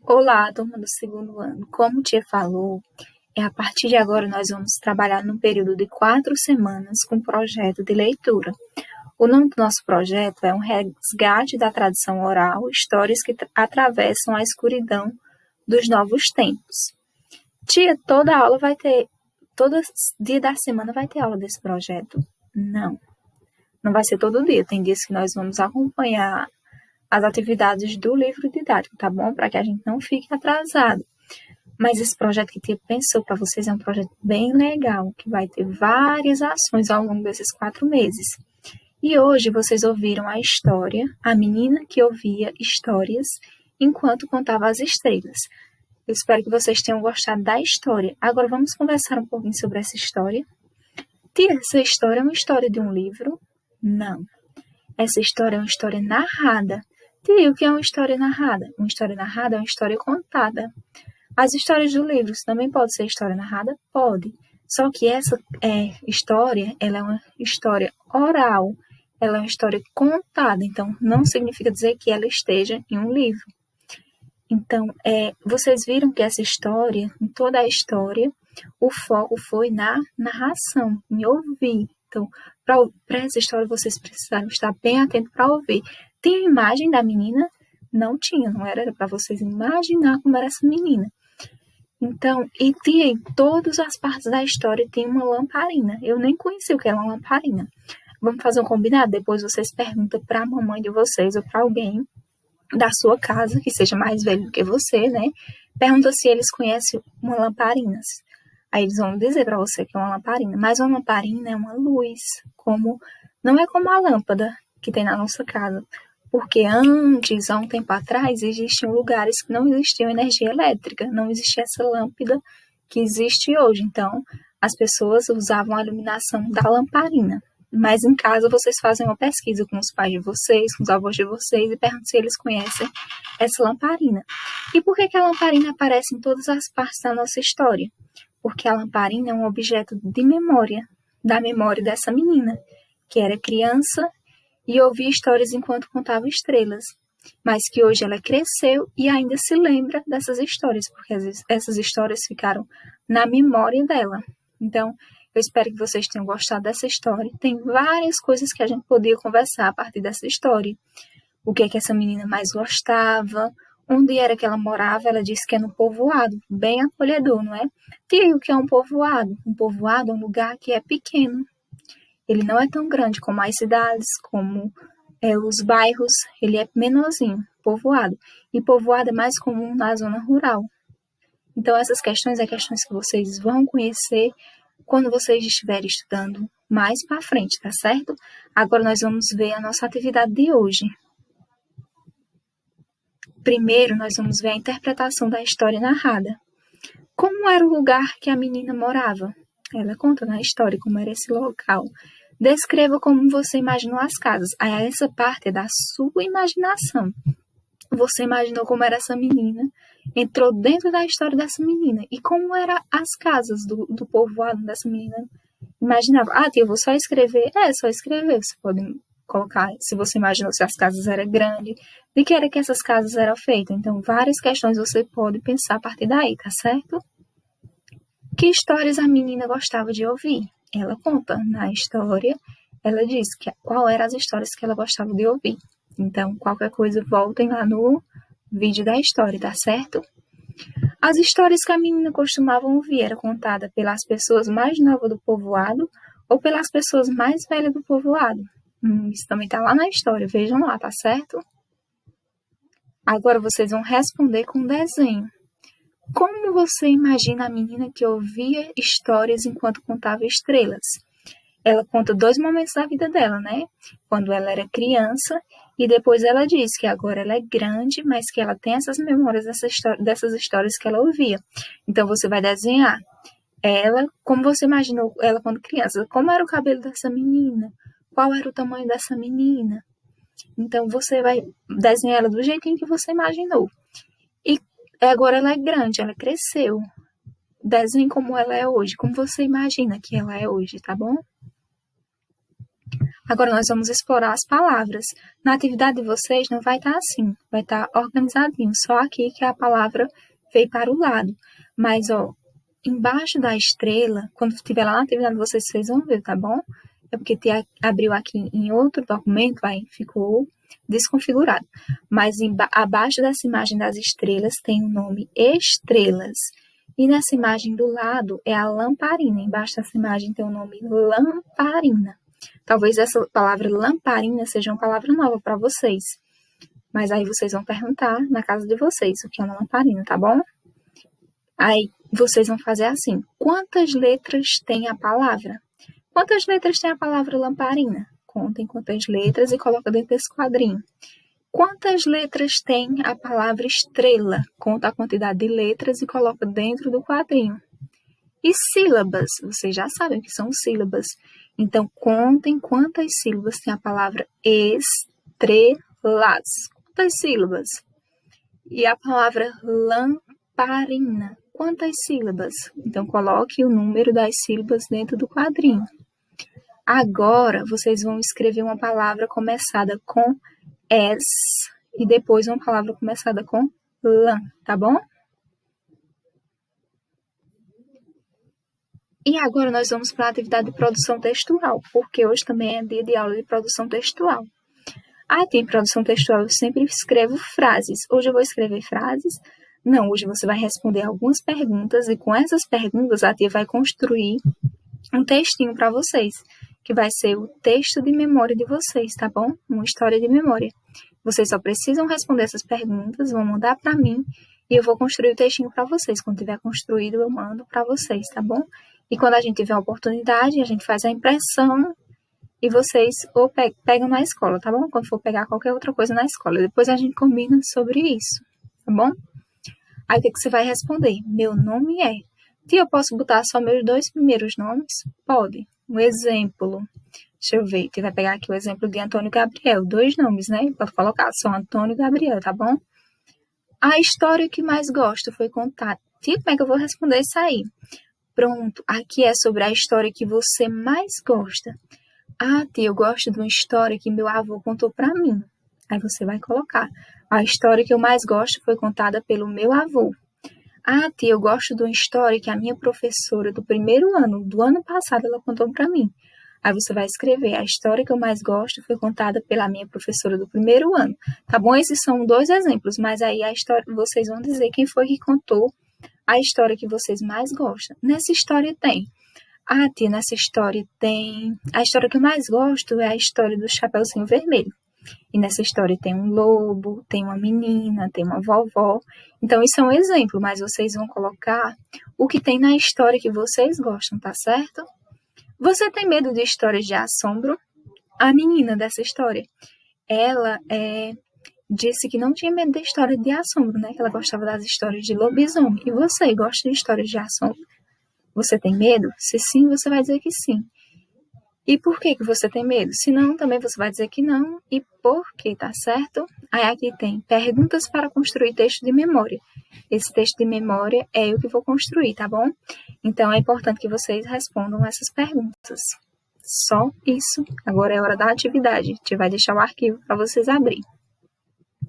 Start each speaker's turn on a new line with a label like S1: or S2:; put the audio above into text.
S1: Olá, turma do segundo ano. Como o Tia falou, a partir de agora nós vamos trabalhar num período de 4 semanas com um projeto de leitura. O nome do nosso projeto é um resgate da tradição oral, histórias que atravessam a escuridão dos novos tempos. Tia, toda aula vai ter, todo dia da semana vai ter aula desse projeto? Não vai ser todo dia. Tem dias que nós vamos acompanhar as atividades do livro didático, tá bom? Para que a gente não fique atrasado. Mas esse projeto que Tia pensou para vocês é um projeto bem legal, que vai ter várias ações ao longo desses 4 meses. E hoje vocês ouviram a história, a menina que ouvia histórias enquanto contava as estrelas. Eu espero que vocês tenham gostado da história. Agora vamos conversar um pouquinho sobre essa história. Tia, essa história é uma história de um livro? Não. Essa história é uma história narrada. Tia, o que é uma história narrada? Uma história narrada é uma história contada. As histórias do livro também pode ser história narrada? Pode. Só que essa história, ela é uma história oral. Ela é uma história contada. Então, não significa dizer que ela esteja em um livro. Então, vocês viram que essa história, em toda a história, o foco foi na narração, em ouvir. Então, para essa história, vocês precisaram estar bem atentos para ouvir. Tem a imagem da menina? Não tinha, não era para vocês imaginar como era essa menina. Então, e tinha em todas as partes da história tem uma lamparina. Eu nem conhecia o que era uma lamparina. Vamos fazer um combinado? Depois vocês perguntam para a mamãe de vocês ou para alguém da sua casa, que seja mais velho do que você, né? Pergunta se eles conhecem uma lamparina. Aí eles vão dizer para você que é uma lamparina. Mas uma lamparina é uma luz, não é como a lâmpada que tem na nossa casa. Porque antes, há um tempo atrás, existiam lugares que não existia energia elétrica, não existia essa lâmpada que existe hoje. Então, as pessoas usavam a iluminação da lamparina. Mas em casa, vocês fazem uma pesquisa com os pais de vocês, com os avós de vocês, e perguntam se eles conhecem essa lamparina. E por que a lamparina aparece em todas as partes da nossa história? Porque a lamparina é um objeto de memória, da memória dessa menina, que era criança e ouvia histórias enquanto contava estrelas, mas que hoje ela cresceu e ainda se lembra dessas histórias, porque essas histórias ficaram na memória dela. Então, eu espero que vocês tenham gostado dessa história. Tem várias coisas que a gente podia conversar a partir dessa história. O que é que essa menina mais gostava, onde era que ela morava. Ela disse que é no povoado, bem acolhedor, não é? E o que é um povoado? Um povoado é um lugar que é pequeno. Ele não é tão grande como as cidades, como os bairros. Ele é menorzinho, povoado. E povoado é mais comum na zona rural. Então, essas questões questões que vocês vão conhecer quando vocês estiverem estudando mais para frente, tá certo? Agora nós vamos ver a nossa atividade de hoje. Primeiro, nós vamos ver a interpretação da história narrada. Como era o lugar que a menina morava? Ela conta na história como era esse local. Descreva como você imaginou as casas. Aí essa parte é da sua imaginação. Você imaginou como era essa menina, entrou dentro da história dessa menina. E como eram as casas do povoado dessa menina? Imaginava, tia, eu vou só escrever. Só escrever. Você pode colocar, se você imaginou se as casas eram grandes, de que era que essas casas eram feitas. Então, várias questões você pode pensar a partir daí, tá certo? Que histórias a menina gostava de ouvir? Ela conta na história, ela diz qual eram as histórias que ela gostava de ouvir. Então, qualquer coisa, voltem lá no vídeo da história, tá certo? As histórias que a menina costumava ouvir eram contadas pelas pessoas mais novas do povoado ou pelas pessoas mais velhas do povoado. Isso também tá lá na história, vejam lá, tá certo? Agora vocês vão responder com desenho. Como você imagina a menina que ouvia histórias enquanto contava estrelas? Ela conta 2 momentos da vida dela, né? Quando ela era criança e depois ela diz que agora ela é grande, mas que ela tem essas memórias dessas histórias que ela ouvia. Então você vai desenhar ela, como você imaginou ela quando criança. Como era o cabelo dessa menina? Qual era o tamanho dessa menina? Então você vai desenhar ela do jeitinho que você imaginou. E agora ela é grande, ela cresceu. Desenhe como ela é hoje, como você imagina que ela é hoje, tá bom? Agora nós vamos explorar as palavras. Na atividade de vocês não vai estar assim, vai estar organizadinho, só aqui que a palavra veio para o lado. Mas, ó, embaixo da estrela, quando estiver lá na atividade de vocês vão ver, tá bom? É porque abriu aqui em outro documento, aí ficou desconfigurado. Mas abaixo dessa imagem das estrelas tem o nome estrelas. E nessa imagem do lado é a lamparina. Embaixo dessa imagem tem o nome lamparina. Talvez essa palavra lamparina seja uma palavra nova para vocês. Mas aí vocês vão perguntar na casa de vocês o que é uma lamparina, tá bom? Aí vocês vão fazer assim. Quantas letras tem a palavra? Quantas letras tem a palavra lamparina? Contem quantas letras e coloca dentro desse quadrinho. Quantas letras tem a palavra estrela? Conta a quantidade de letras e coloca dentro do quadrinho. E sílabas? Vocês já sabem que são sílabas. Então, contem quantas sílabas tem a palavra estrelas. Quantas sílabas? E a palavra lamparina? Quantas sílabas? Então, coloque o número das sílabas dentro do quadrinho. Agora, vocês vão escrever uma palavra começada com S e depois uma palavra começada com LAM, tá bom? E agora nós vamos para a atividade de produção textual, porque hoje também é dia de aula de produção textual. Aqui em produção textual eu sempre escrevo frases. Hoje eu vou escrever frases. Não, hoje você vai responder algumas perguntas e com essas perguntas a tia vai construir um textinho para vocês, que vai ser o texto de memória de vocês, tá bom? Uma história de memória. Vocês só precisam responder essas perguntas, vão mandar para mim e eu vou construir o textinho para vocês. Quando tiver construído, eu mando para vocês, tá bom? E quando a gente tiver a oportunidade, a gente faz a impressão e vocês ou pegam na escola, tá bom? Quando for pegar qualquer outra coisa na escola. Depois a gente combina sobre isso, tá bom? Aí o que você vai responder? Meu nome é. Tia, eu posso botar só meus 2 primeiros nomes? Pode. Um exemplo. Deixa eu ver. Tia vai pegar aqui o exemplo de Antônio Gabriel. 2 nomes, né? Pode colocar só Antônio Gabriel, tá bom? A história que mais gosto foi contar. Tia, como é que eu vou responder isso aí? Pronto. Aqui é sobre a história que você mais gosta. Ah, tia, eu gosto de uma história que meu avô contou para mim. Aí você vai colocar. A história que eu mais gosto foi contada pelo meu avô. Ah, tia, eu gosto de uma história que a minha professora do primeiro ano, do ano passado, ela contou para mim. Aí você vai escrever, a história que eu mais gosto foi contada pela minha professora do primeiro ano. Tá bom? Esses são 2 exemplos, mas aí a história, vocês vão dizer quem foi que contou a história que vocês mais gostam. Nessa história tem. Ah, tia, nessa história tem. A história que eu mais gosto é a história do Chapeuzinho Vermelho. E nessa história tem um lobo, tem uma menina, tem uma vovó. Então, isso é um exemplo, mas vocês vão colocar o que tem na história que vocês gostam, tá certo? Você tem medo de histórias de assombro? A menina dessa história, ela disse que não tinha medo de história de assombro, né? Que ela gostava das histórias de lobisomem. E você, gosta de histórias de assombro? Você tem medo? Se sim, você vai dizer que sim. E por que você tem medo? Se não, também você vai dizer que não. E por quê, tá certo? Aí aqui tem perguntas para construir texto de memória. Esse texto de memória é eu que vou construir, tá bom? Então é importante que vocês respondam essas perguntas. Só isso. Agora é hora da atividade. A gente vai deixar o arquivo para vocês abrir.